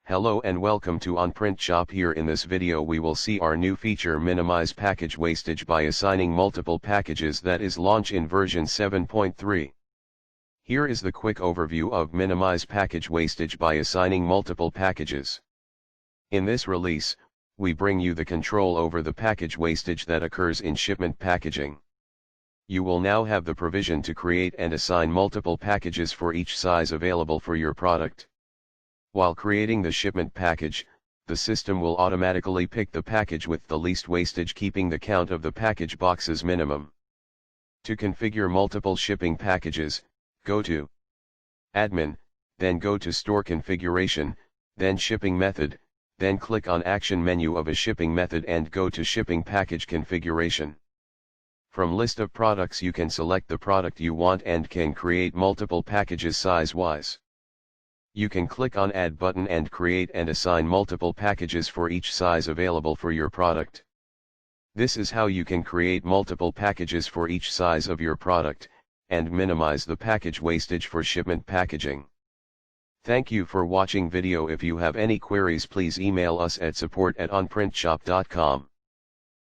Hello and welcome to OnPrintShop. Here in this video we will see our new feature, minimize package wastage by assigning multiple packages, that is launch in version 7.3. Here is the quick overview of minimize package wastage by assigning multiple packages. In this release, we bring you the control over the package wastage that occurs in shipment packaging. You will now have the provision to create and assign multiple packages for each size available for your product. While creating the shipment package, the system will automatically pick the package with the least wastage, keeping the count of the package boxes minimum. To configure multiple shipping packages, go to Admin, then go to Store Configuration, then Shipping Method, then click on Action menu of a shipping method and go to Shipping Package Configuration. From list of products you can select the product you want and can create multiple packages size-wise. You can click on Add button and create and assign multiple packages for each size available for your product. This is how you can create multiple packages for each size of your product, and minimize the package wastage for shipment packaging. Thank you for watching video. If you have any queries, please email us at support@onprintshop.com.